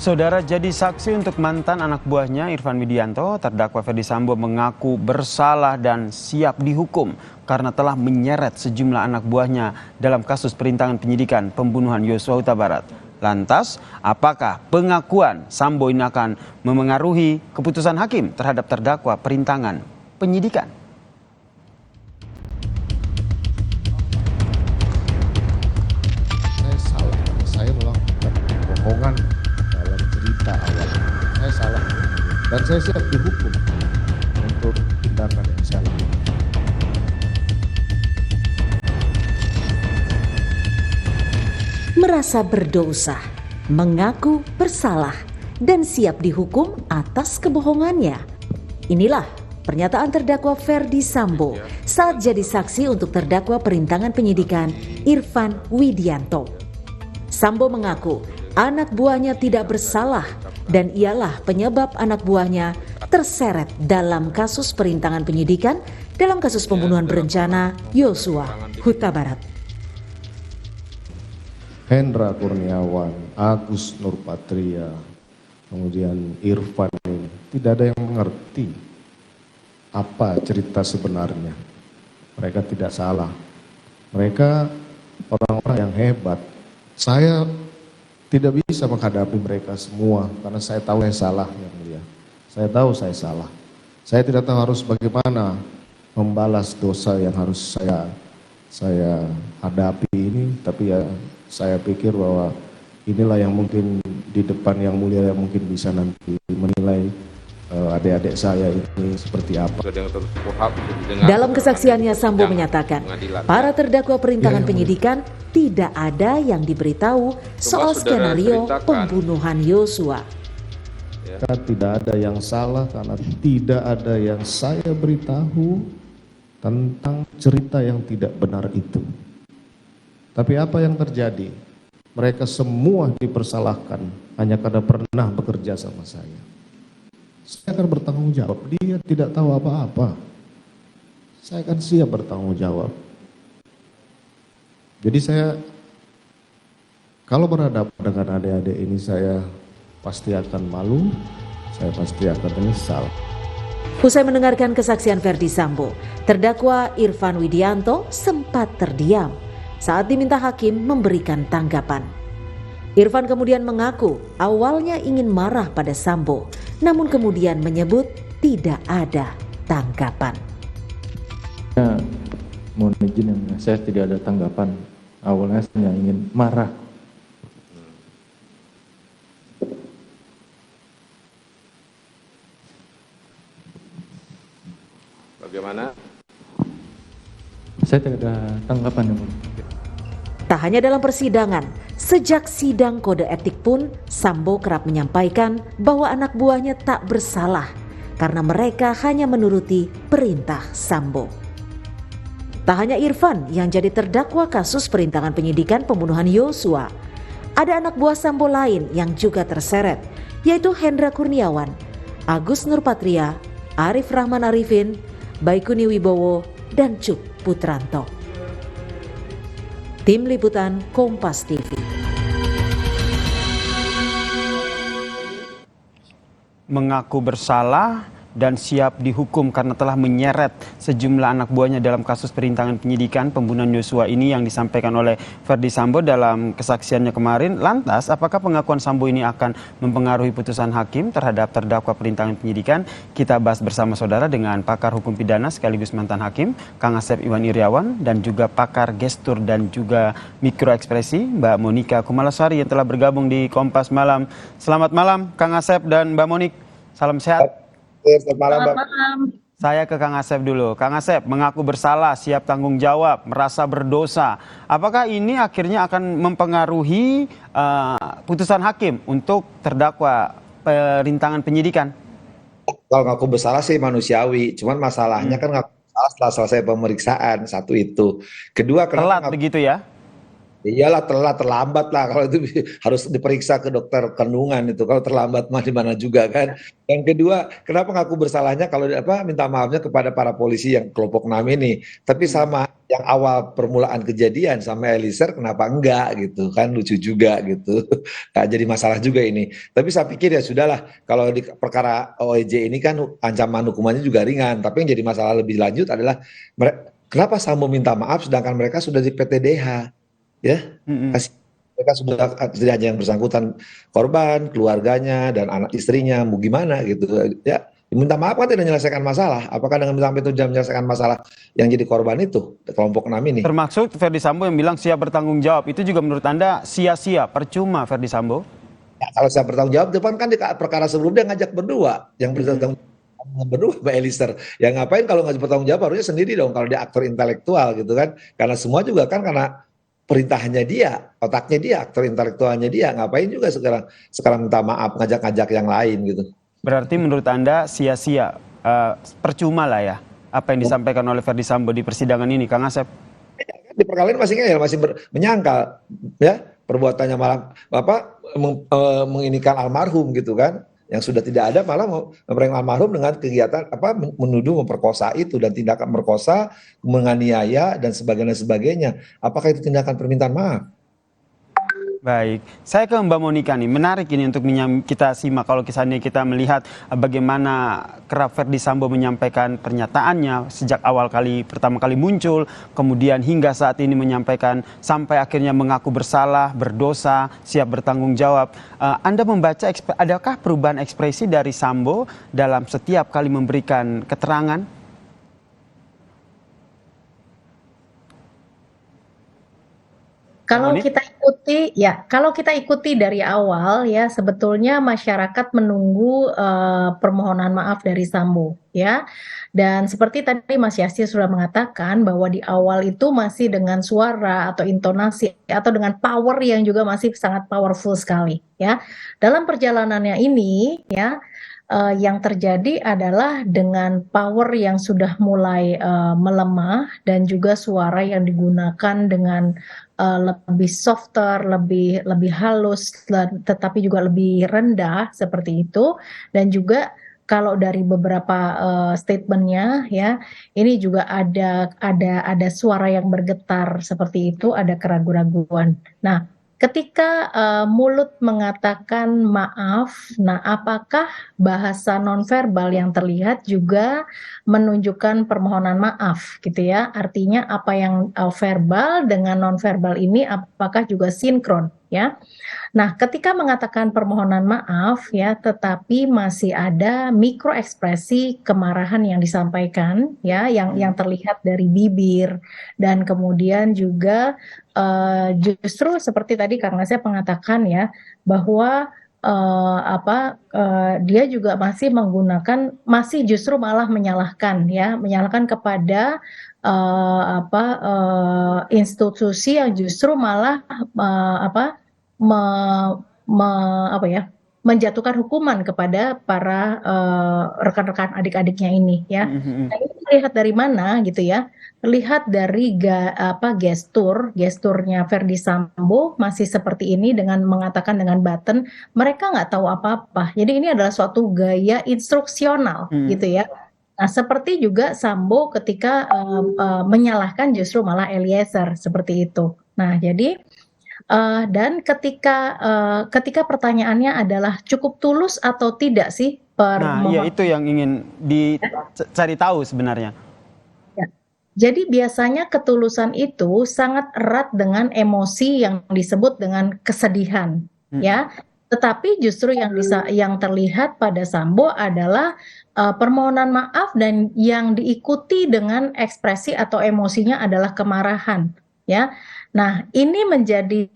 Saudara, jadi saksi untuk mantan anak buahnya Irfan Widianto, terdakwa Ferdy Sambo mengaku bersalah dan siap dihukum karena telah menyeret sejumlah anak buahnya dalam kasus perintangan penyidikan pembunuhan Yosua Huta Barat. Lantas, apakah pengakuan Sambo ini akan memengaruhi keputusan hakim terhadap terdakwa perintangan penyidikan? Saya salah, saya melakukan kebohongan dalam cerita awal. Saya salah dan saya siap dihukum untuk tindakan yang saya lakukan. Merasa berdosa, mengaku bersalah, dan siap dihukum atas kebohongannya. Inilah pernyataan terdakwa Ferdy Sambo saat jadi saksi untuk terdakwa perintangan penyidikan Irfan Widianto. Sambo mengaku anak buahnya tidak bersalah dan ialah penyebab anak buahnya terseret dalam kasus perintangan penyidikan dalam kasus pembunuhan berencana Yosua Huta Barat. Hendra Kurniawan, Agus Nurpatria, kemudian Irfan ini tidak ada yang mengerti apa cerita sebenarnya. Mereka tidak salah. Mereka orang-orang yang hebat. Saya tidak bisa menghadapi mereka semua karena saya tahu saya salah, yang mulia. Saya tahu saya salah. Saya tidak tahu harus bagaimana membalas dosa yang harus saya hadapi ini, tapi ya saya pikir bahwa inilah yang mungkin di depan yang mulia yang mungkin bisa nanti menilai adik-adik saya ini seperti apa. Dalam kesaksiannya, Sambo menyatakan para terdakwa perintangan penyidikan tidak ada yang diberitahu soal skenario pembunuhan Yosua. Tidak ada yang salah karena tidak ada yang saya beritahu tentang cerita yang tidak benar itu. Tapi apa yang terjadi? Mereka semua dipersalahkan hanya karena pernah bekerja sama saya. Saya akan bertanggung jawab. Dia tidak tahu apa-apa. Saya akan siap bertanggung jawab. Jadi saya, kalau berhadapan dengan adik-adik ini, saya pasti akan malu, saya pasti akan menyesal. Usai mendengarkan kesaksian Ferdy Sambo, terdakwa Irfan Widianto sempat terdiam saat diminta hakim memberikan tanggapan. Irfan kemudian mengaku awalnya ingin marah pada Sambo, namun kemudian menyebut tidak ada tanggapan. Ya, mohon izin yang saya tidak ada tanggapan. Awalnya saya ingin marah. Bagaimana? Saya tidak ada tanggapan, yang mulia. Tak hanya dalam persidangan, sejak sidang kode etik pun Sambo kerap menyampaikan bahwa anak buahnya tak bersalah karena mereka hanya menuruti perintah Sambo. Tak hanya Irfan yang jadi terdakwa kasus perintangan penyidikan pembunuhan Yosua, ada anak buah Sambo lain yang juga terseret, yaitu Hendra Kurniawan, Agus Nurpatria, Arif Rahman Arifin, Baikuni Wibowo, dan Cuk Putranto. Tim Liputan Kompas TV. Mengaku bersalah dan siap dihukum karena telah menyeret sejumlah anak buahnya dalam kasus perintangan penyidikan pembunuhan Yosua ini yang disampaikan oleh Ferdy Sambo dalam kesaksiannya kemarin. Lantas, apakah pengakuan Sambo ini akan mempengaruhi putusan hakim terhadap terdakwa perintangan penyidikan? Kita bahas bersama saudara dengan pakar hukum pidana sekaligus mantan hakim, Kang Asep Iwan Iriawan, dan juga pakar gestur dan juga mikroekspresi, Mbak Monika Kumalasari yang telah bergabung di Kompas Malam. Selamat malam, Kang Asep dan Mbak Monik. Salam sehat. Selamat malam, Mbak. Saya ke Kang Asep dulu. Kang Asep, mengaku bersalah, siap tanggung jawab, merasa berdosa. Apakah ini akhirnya akan mempengaruhi putusan hakim untuk terdakwa perintangan penyidikan? Kalau ngaku bersalah sih manusiawi. Cuman masalahnya kan ngaku bersalah setelah selesai pemeriksaan. Satu itu. Kedua, Telat begitu ya? Iyalah terlambat lah kalau itu harus diperiksa ke dokter kandungan itu. Kalau terlambat mah di mana juga kan. Yang kedua, kenapa ngaku bersalahnya kalau minta maafnya kepada para polisi yang kelompok 6 ini. Tapi sama yang awal permulaan kejadian sama Eliezer kenapa enggak gitu kan, lucu juga gitu. Nah, jadi masalah juga ini. Tapi saya pikir ya sudahlah, kalau di perkara OEJ ini kan ancaman hukumannya juga ringan. Tapi yang jadi masalah lebih lanjut adalah kenapa Sambo minta maaf sedangkan mereka sudah di PTDH. Ya, kasih mereka sudah tidak hanya yang bersangkutan korban, keluarganya dan anak istrinya, mau gimana gitu ya. Minta maaf kan tidak menyelesaikan masalah. Apakah dengan sampai itu jam menyelesaikan masalah yang jadi korban itu kelompok 6 ini? Termasuk Verdi Sambo yang bilang siap bertanggung jawab. Itu juga menurut Anda sia-sia, percuma Verdi Sambo? Ya, kalau saya bertanggung jawab, depan kan di perkara sebelumnya ngajak berdua, yang bertanggung jawab berdua Mbak Eliezer. Ya ngapain kalau ngajak bertanggung jawab, harusnya sendiri dong kalau dia aktor intelektual gitu kan. Karena semua juga kan karena perintahnya dia, otaknya dia, aktor intelektualnya dia, ngapain juga sekarang minta maaf, ngajak-ngajak yang lain gitu. Berarti menurut Anda sia-sia, percuma lah ya apa yang disampaikan oleh Verdi Sambo di persidangan ini, Kang Asep? Di perkara ini masih menyangkal ya perbuatannya, malah menginikan almarhum gitu kan, yang sudah tidak ada malah mempereng almarhum dengan kegiatan menuduh memperkosa itu dan tindakan merkosa, menganiaya dan sebagainya. Apakah itu tindakan permintaan maaf? Baik, saya ke Mbak Monika nih, menarik ini untuk kita simak kalau misalnya kita melihat bagaimana kerap Verdi Sambo menyampaikan pernyataannya sejak pertama kali muncul, kemudian hingga saat ini menyampaikan sampai akhirnya mengaku bersalah, berdosa, siap bertanggung jawab. Anda membaca adakah perubahan ekspresi dari Sambo dalam setiap kali memberikan keterangan? Kalau kita ikuti dari awal ya, sebetulnya masyarakat menunggu permohonan maaf dari Sambo ya. Dan seperti tadi Mas Yasir sudah mengatakan bahwa di awal itu masih dengan suara atau intonasi atau dengan power yang juga masih sangat powerful sekali ya. Dalam perjalanannya ini ya, yang terjadi adalah dengan power yang sudah mulai melemah dan juga suara yang digunakan dengan lebih softer, lebih halus, tetapi juga lebih rendah seperti itu. Dan juga kalau dari beberapa statementnya ya, ini juga ada suara yang bergetar seperti itu, ada keraguan-raguan. Nah, ketika mulut mengatakan maaf, nah apakah bahasa nonverbal yang terlihat juga menunjukkan permohonan maaf gitu ya? Artinya apa yang verbal dengan nonverbal ini apakah juga sinkron ya? Nah, ketika mengatakan permohonan maaf ya, tetapi masih ada mikro ekspresi kemarahan yang disampaikan ya, yang terlihat dari bibir dan kemudian juga justru seperti tadi Kang Asep mengatakan ya, bahwa dia juga masih justru malah menyalahkan kepada institusi yang justru malah menjatuhkan hukuman kepada para rekan-rekan adik-adiknya ini ya. Nah, ini terlihat dari mana gitu ya? Terlihat dari gesturnya Verdi Sambo masih seperti ini dengan mengatakan dengan button, mereka nggak tahu apa-apa. Jadi ini adalah suatu gaya instruksional gitu ya. Nah, seperti juga Sambo ketika menyalahkan justru malah Eliezer seperti itu. Nah, jadi dan ketika pertanyaannya adalah cukup tulus atau tidak sih Nah, ya itu yang ingin dicari tahu sebenarnya. Ya. Jadi biasanya ketulusan itu sangat erat dengan emosi yang disebut dengan kesedihan, ya. Tetapi justru yang terlihat pada Sambo adalah permohonan maaf dan yang diikuti dengan ekspresi atau emosinya adalah kemarahan, ya. Nah, ini menjadi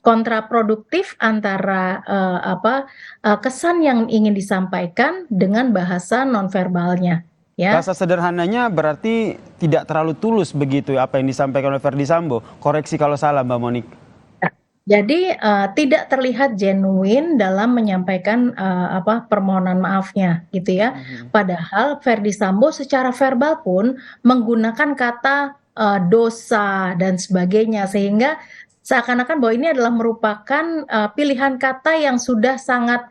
kontraproduktif antara kesan yang ingin disampaikan dengan bahasa nonverbalnya. Ya. Bahasa sederhananya berarti tidak terlalu tulus begitu apa yang disampaikan oleh Verdi Sambo. Koreksi kalau salah, Mbak Monik. Jadi tidak terlihat genuine dalam menyampaikan permohonan maafnya, gitu ya. Padahal Verdi Sambo secara verbal pun menggunakan kata dosa dan sebagainya, sehingga seakan-akan bahwa ini adalah merupakan pilihan kata yang sudah sangat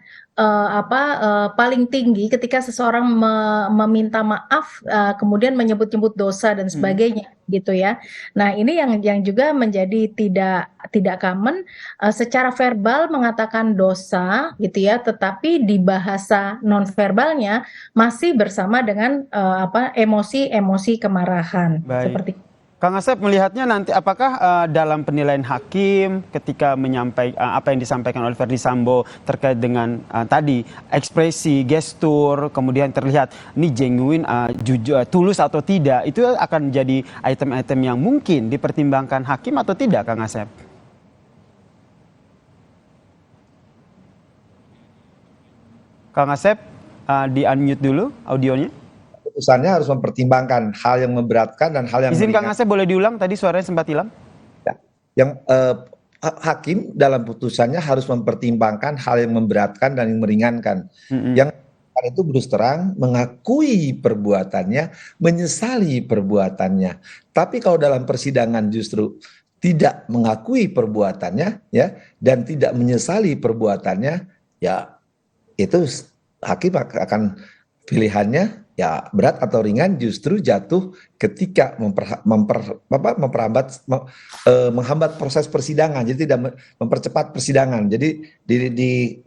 paling tinggi ketika seseorang meminta maaf, kemudian menyebut-nyebut dosa dan sebagainya, gitu ya. Nah, ini yang juga menjadi tidak common, secara verbal mengatakan dosa, gitu ya, tetapi di bahasa nonverbalnya masih bersama dengan emosi-emosi kemarahan, Baik. seperti Kang Asep melihatnya nanti apakah dalam penilaian hakim ketika menyampaikan apa yang disampaikan oleh Verdi Sambo terkait dengan tadi ekspresi, gestur, kemudian terlihat ini genuine, jujur, tulus atau tidak, itu akan menjadi item-item yang mungkin dipertimbangkan hakim atau tidak, Kang Asep? Kang Asep, di-unmute dulu audionya. Putusannya harus mempertimbangkan hal yang memberatkan dan hal yang Izin Kang meringankan. Asep, boleh diulang, tadi suaranya sempat hilang. Ya. Yang hakim dalam putusannya harus mempertimbangkan hal yang memberatkan dan yang meringankan. Yang itu terus terang mengakui perbuatannya, menyesali perbuatannya. Tapi kalau dalam persidangan justru tidak mengakui perbuatannya, ya, dan tidak menyesali perbuatannya, ya itu hakim akan pilihannya ya berat atau ringan justru jatuh ketika menghambat proses persidangan, jadi tidak mempercepat persidangan. Jadi di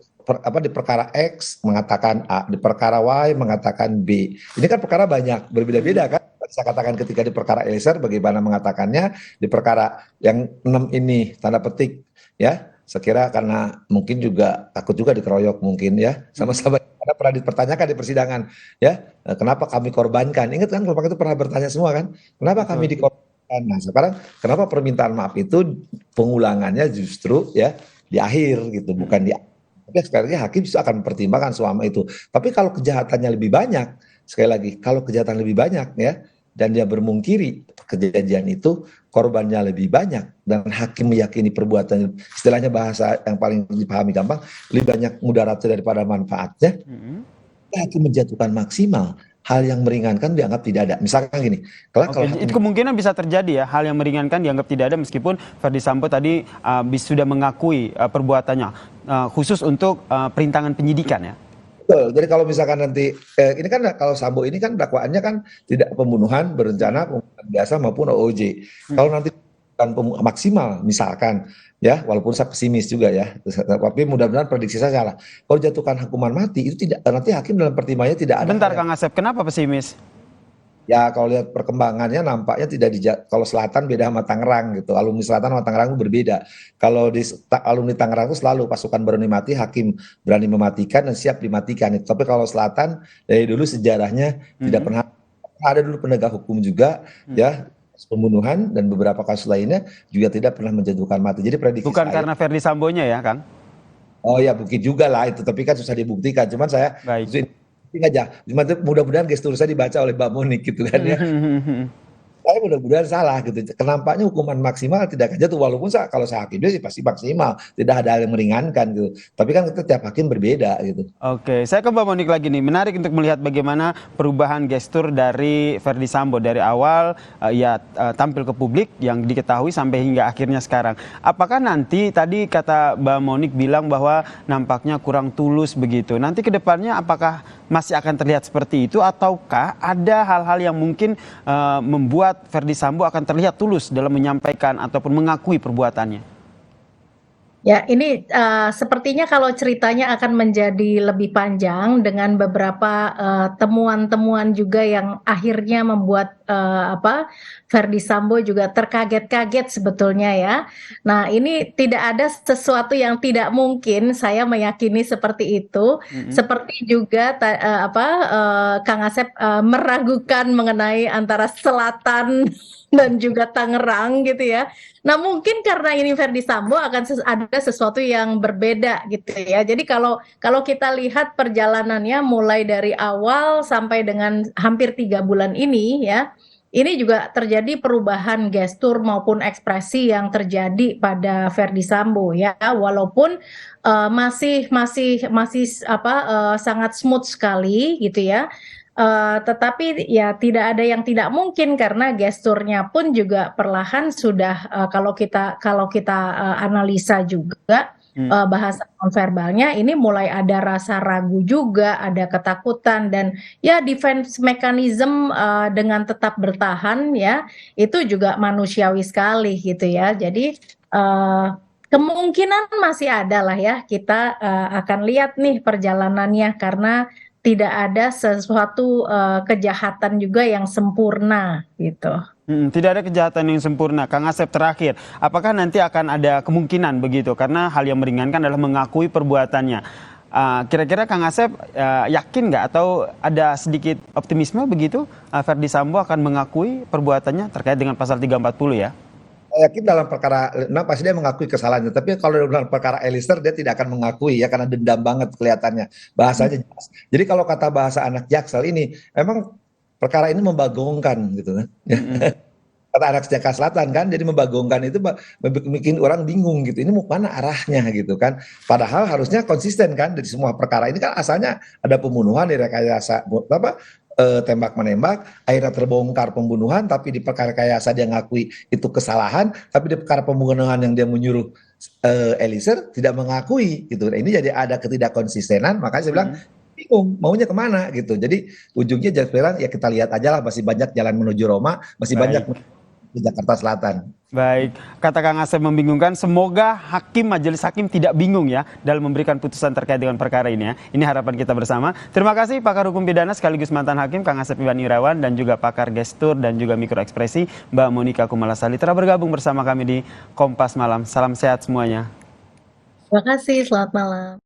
perkara X mengatakan A, di perkara Y mengatakan B. Ini kan perkara banyak, berbeda-beda kan. Saya katakan ketika di perkara Eliezer bagaimana mengatakannya, di perkara yang 6 ini tanda petik, ya. Saya kira karena mungkin juga takut juga dikeroyok mungkin, ya, sama-sama karena pernah dipertanyakan di persidangan, ya, kenapa kami korbankan. Ingat kan kelompok itu pernah bertanya semua kan, kenapa kami dikorbankan. Nah sekarang kenapa permintaan maaf itu pengulangannya justru ya di akhir gitu, bukan di. Tapi sekali lagi hakim justru akan mempertimbangkan selama itu. Tapi kalau kejahatannya lebih banyak, sekali lagi kalau kejahatan lebih banyak, ya, dan dia bermungkiri kejadian itu korbannya lebih banyak dan hakim meyakini perbuatannya, istilahnya bahasa yang paling dipahami gampang, lebih banyak mudaratnya daripada manfaatnya, hakim menjatuhkan maksimal. Hal yang meringankan dianggap tidak ada. Misalkan gini, kalau itu kemungkinan bisa terjadi ya, hal yang meringankan dianggap tidak ada meskipun Verdi Sambo tadi sudah mengakui perbuatannya, khusus untuk perintangan penyidikan ya. Betul. Jadi kalau misalkan nanti ini kan kalau Sambo ini kan dakwaannya kan tidak pembunuhan berencana, pembunuhan biasa maupun OOJ. Kalau nanti kan maksimal misalkan, ya, walaupun saya pesimis juga ya, tapi mudah-mudahan prediksi saya salah. Kalau jatuhkan hukuman mati itu tidak, nanti hakim dalam pertimbangannya tidak ada. Bentar Kang Asep, kenapa pesimis? Ya kalau lihat perkembangannya nampaknya tidak kalau Selatan beda sama Tangerang gitu. Alumni Selatan sama Tangerang itu berbeda. Kalau di alumni Tangerang itu selalu pasukan berani mati, hakim berani mematikan dan siap dimatikan. Tapi kalau Selatan dari dulu sejarahnya tidak pernah ada, dulu penegak hukum juga, ya, pembunuhan dan beberapa kasus lainnya juga tidak pernah menjatuhkan mati. Jadi prediksi bukan saya, karena Verdi Sambonya ya Kang? Oh ya mungkin juga lah itu, tapi kan susah dibuktikan. Cuman saya aja, mudah-mudahan gestur saya dibaca oleh Mbak Monik gitu kan ya. Saya mudah-mudahan salah gitu. Kenampaknya hukuman maksimal tidak akan jatuh, walaupun kalau saya hakimnya sih pasti maksimal, tidak ada hal yang meringankan gitu. Tapi kan setiap hakim berbeda gitu. Oke, saya ke Mbak Monik lagi nih. Menarik untuk melihat bagaimana perubahan gestur dari Verdi Sambo dari awal tampil ke publik yang diketahui sampai hingga akhirnya sekarang. Apakah nanti tadi kata Mbak Monik bilang bahwa nampaknya kurang tulus begitu. Nanti ke depannya apakah masih akan terlihat seperti itu ataukah ada hal-hal yang mungkin membuat Verdi Sambo akan terlihat tulus dalam menyampaikan ataupun mengakui perbuatannya? Ya, ini sepertinya kalau ceritanya akan menjadi lebih panjang dengan beberapa temuan-temuan juga yang akhirnya membuat Verdi Sambo juga terkaget-kaget sebetulnya ya. Nah, ini tidak ada sesuatu yang tidak mungkin, saya meyakini seperti itu. Seperti juga Kang Asep meragukan mengenai antara Selatan dan juga Tangerang gitu ya. Nah mungkin karena ini Verdi Sambo akan ada sesuatu yang berbeda gitu ya. Jadi kalau kita lihat perjalanannya mulai dari awal sampai dengan hampir 3 bulan ini ya, ini juga terjadi perubahan gestur maupun ekspresi yang terjadi pada Verdi Sambo ya. Walaupun masih sangat smooth sekali gitu ya. Tetapi ya tidak ada yang tidak mungkin karena gesturnya pun juga perlahan sudah kalau kita analisa juga bahasa nonverbalnya ini mulai ada rasa ragu juga, ada ketakutan dan ya defense mechanism dengan tetap bertahan ya itu juga manusiawi sekali gitu ya. Jadi kemungkinan masih ada lah ya kita akan lihat nih perjalanannya karena tidak ada sesuatu kejahatan juga yang sempurna gitu. Tidak ada kejahatan yang sempurna. Kang Asep terakhir, apakah nanti akan ada kemungkinan begitu? Karena hal yang meringankan adalah mengakui perbuatannya. Kira-kira Kang Asep yakin nggak atau ada sedikit optimisme begitu Verdi Sambo akan mengakui perbuatannya terkait dengan pasal 340 ya? Saya yakin dalam perkara, pasti dia mengakui kesalahannya. Tapi kalau dalam perkara Eliezer dia tidak akan mengakui ya karena dendam banget kelihatannya. Bahasanya jelas. Jadi kalau kata bahasa anak Jaksel ini, emang perkara ini membagongkan gitu kan. Kata anak Jakarta Selatan kan, jadi membagongkan itu bikin orang bingung gitu. Ini mau mana arahnya gitu kan. Padahal harusnya konsisten kan dari semua perkara ini kan asalnya ada pembunuhan, direkayasa tembak menembak, akhirnya terbongkar pembunuhan, tapi di perkara rekayasa dia ngakui itu kesalahan, tapi di perkara pembunuhan yang dia menyuruh Eliezer tidak mengakui gitu. Ini jadi ada ketidakkonsistenan, makanya saya bilang bingung maunya kemana gitu. Jadi ujungnya bilang ya kita lihat aja lah, masih banyak jalan menuju Roma, masih banyak di Jakarta Selatan. Baik, kata Kang Asep membingungkan, semoga majelis hakim tidak bingung ya dalam memberikan putusan terkait dengan perkara ini ya. Ini harapan kita bersama. Terima kasih pakar hukum pidana sekaligus mantan hakim Kang Asep Iwan Irawan dan juga pakar gestur dan juga mikroekspresi Mbak Monika Kumalasari telah bergabung bersama kami di Kompas Malam. Salam sehat semuanya. Terima kasih, selamat malam.